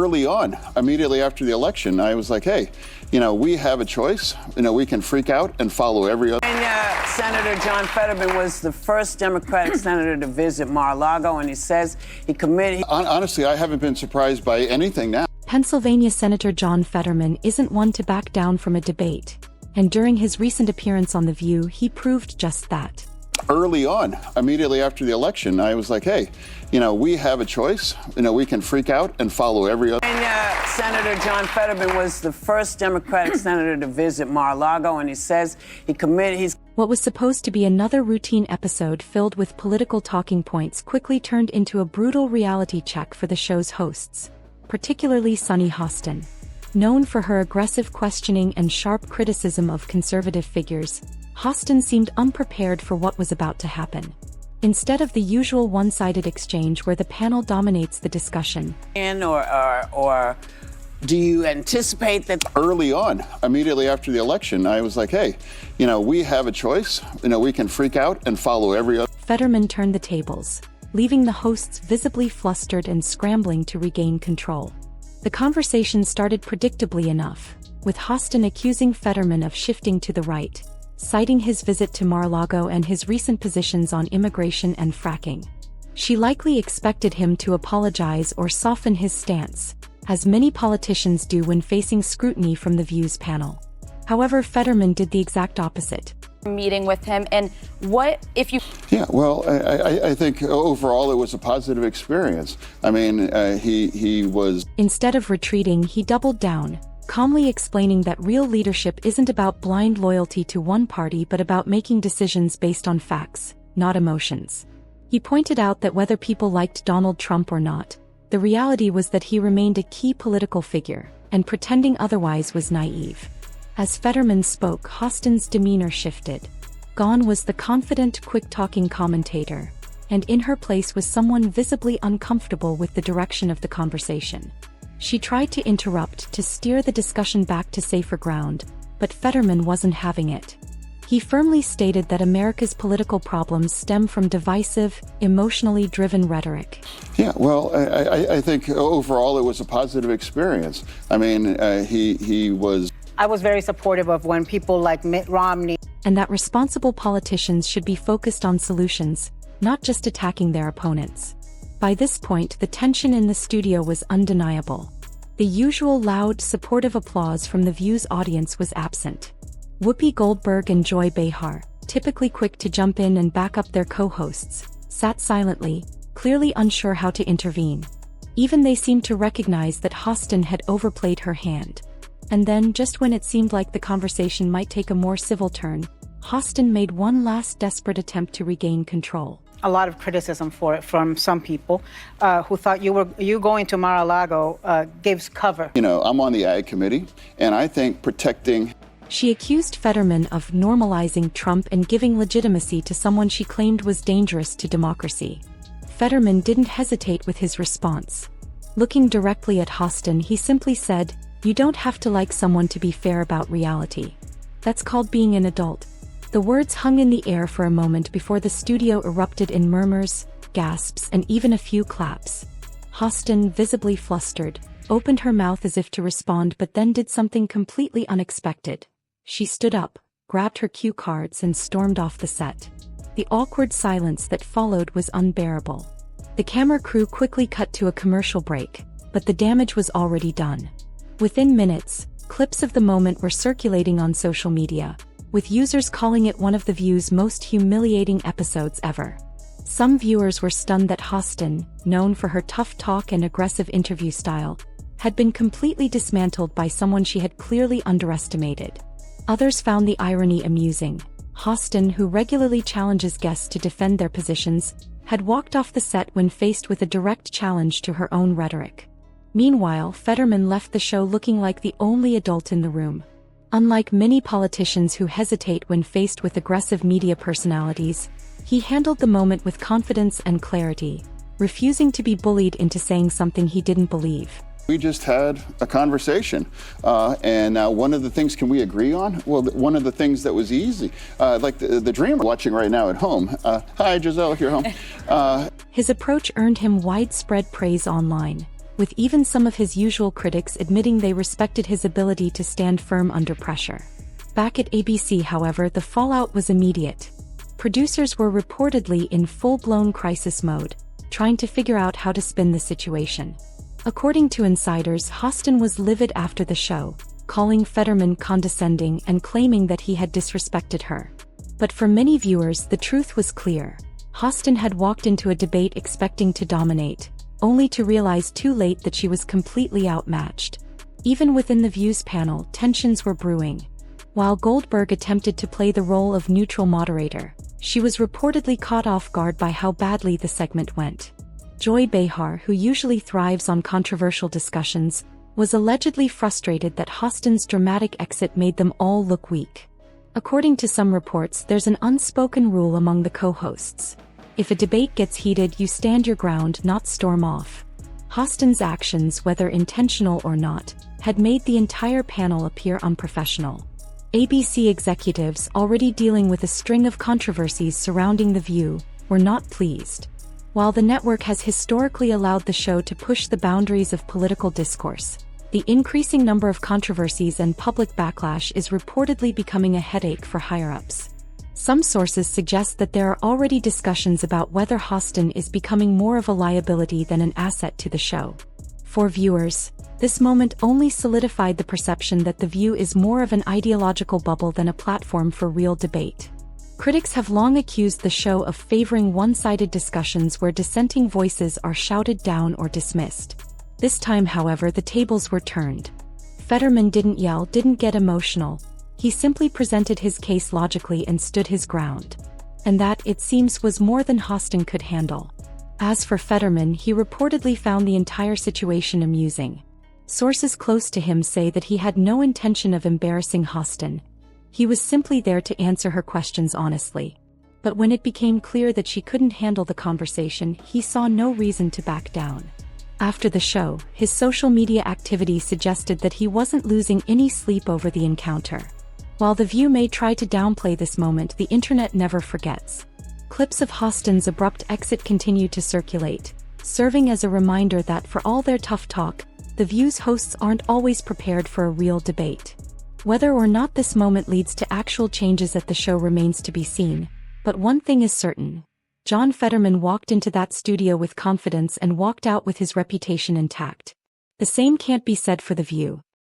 Early on, immediately after the election, I was like, hey, we have a choice. We can freak out and follow every other. Senator John Fetterman was the first Democratic senator to visit Mar-a-Lago, and he says he committed. Honestly, I haven't been surprised by anything now. Pennsylvania Senator John Fetterman isn't one to back down from a debate, and during his recent appearance on The View, he proved just that. Early on, immediately after the election, I was like, hey, we have a choice. We can freak out and follow every other. Senator John Fetterman was the first Democratic senator to visit Mar-a-Lago, and he says he committed. What was supposed to be another routine episode filled with political talking points quickly turned into a brutal reality check for the show's hosts, particularly Sunny Hostin. Known for her aggressive questioning and sharp criticism of conservative figures, Hostin seemed unprepared for what was about to happen. Instead of the usual one-sided exchange where the panel dominates the discussion. Or do you anticipate that? Early on, immediately after the election, I was like, hey, we have a choice. We can freak out and follow every other. Fetterman turned the tables, leaving the hosts visibly flustered and scrambling to regain control. The conversation started predictably enough, with Hostin accusing Fetterman of shifting to the right, citing his visit to Mar-a-Lago and his recent positions on immigration and fracking. She likely expected him to apologize or soften his stance, as many politicians do when facing scrutiny from The View's panel. However, Fetterman did the exact opposite. Meeting with him, and what if you... Yeah, well, I think overall it was a positive experience. I mean, he was... Instead of retreating, he doubled down, calmly explaining that real leadership isn't about blind loyalty to one party but about making decisions based on facts, not emotions. He pointed out that whether people liked Donald Trump or not, the reality was that he remained a key political figure, and pretending otherwise was naive. As Fetterman spoke, Hostin's demeanor shifted. Gone was the confident, quick-talking commentator, and in her place was someone visibly uncomfortable with the direction of the conversation. She tried to interrupt to steer the discussion back to safer ground, but Fetterman wasn't having it. He firmly stated that America's political problems stem from divisive, emotionally driven rhetoric. Yeah, well, I think overall it was a positive experience. I mean, he was... I was very supportive of when people like Mitt Romney... And that responsible politicians should be focused on solutions, not just attacking their opponents. By this point, the tension in the studio was undeniable. The usual loud, supportive applause from The View's audience was absent. Whoopi Goldberg and Joy Behar, typically quick to jump in and back up their co-hosts, sat silently, clearly unsure how to intervene. Even they seemed to recognize that Hostin had overplayed her hand. And then, just when it seemed like the conversation might take a more civil turn, Hostin made one last desperate attempt to regain control. A lot of criticism for it from some people who thought you going to Mar-a-Lago gives cover. I'm on the Ag Committee, and I think protecting... She accused Fetterman of normalizing Trump and giving legitimacy to someone she claimed was dangerous to democracy. Fetterman didn't hesitate with his response. Looking directly at Hostin, he simply said, "You don't have to like someone to be fair about reality. That's called being an adult." The words hung in the air for a moment before the studio erupted in murmurs, gasps, and even a few claps. Hostin, visibly flustered, opened her mouth as if to respond but then did something completely unexpected. She stood up, grabbed her cue cards and stormed off the set. The awkward silence that followed was unbearable. The camera crew quickly cut to a commercial break, but the damage was already done. Within minutes, clips of the moment were circulating on social media, with users calling it one of The View's most humiliating episodes ever. Some viewers were stunned that Hostin, known for her tough talk and aggressive interview style, had been completely dismantled by someone she had clearly underestimated. Others found the irony amusing. Hostin, who regularly challenges guests to defend their positions, had walked off the set when faced with a direct challenge to her own rhetoric. Meanwhile, Fetterman left the show looking like the only adult in the room. Unlike many politicians who hesitate when faced with aggressive media personalities, he handled the moment with confidence and clarity, refusing to be bullied into saying something he didn't believe. We just had a conversation, and now one of the things, can we agree on? Well, one of the things that was easy, like the dreamer watching right now at home. Hi, Giselle, you're home. His approach earned him widespread praise online, with even some of his usual critics admitting they respected his ability to stand firm under pressure. Back at ABC, however, the fallout was immediate. Producers were reportedly in full-blown crisis mode, trying to figure out how to spin the situation. According to insiders, Hostin was livid after the show, calling Fetterman condescending and claiming that he had disrespected her. But for many viewers, the truth was clear. Hostin had walked into a debate expecting to dominate, only to realize too late that she was completely outmatched. Even within the Views panel, tensions were brewing. While Goldberg attempted to play the role of neutral moderator, she was reportedly caught off guard by how badly the segment went. Joy Behar, who usually thrives on controversial discussions, was allegedly frustrated that Hostin's dramatic exit made them all look weak. According to some reports, there's an unspoken rule among the co-hosts. If a debate gets heated, you stand your ground, not storm off. Hostin's actions, whether intentional or not, had made the entire panel appear unprofessional. ABC executives, already dealing with a string of controversies surrounding The View, were not pleased. While the network has historically allowed the show to push the boundaries of political discourse, the increasing number of controversies and public backlash is reportedly becoming a headache for higher-ups. Some sources suggest that there are already discussions about whether Hostin is becoming more of a liability than an asset to the show. For viewers, this moment only solidified the perception that The View is more of an ideological bubble than a platform for real debate. Critics have long accused the show of favoring one-sided discussions where dissenting voices are shouted down or dismissed. This time, however, the tables were turned. Fetterman didn't yell, didn't get emotional. He simply presented his case logically and stood his ground. And that, it seems, was more than Hostin could handle. As for Fetterman, he reportedly found the entire situation amusing. Sources close to him say that he had no intention of embarrassing Hostin. He was simply there to answer her questions honestly. But when it became clear that she couldn't handle the conversation, he saw no reason to back down. After the show, his social media activity suggested that he wasn't losing any sleep over the encounter. While The View may try to downplay this moment, the internet never forgets. Clips of Hostin's abrupt exit continue to circulate, serving as a reminder that for all their tough talk, The View's hosts aren't always prepared for a real debate. Whether or not this moment leads to actual changes at the show remains to be seen, but one thing is certain. John Fetterman walked into that studio with confidence and walked out with his reputation intact. The same can't be said for The View.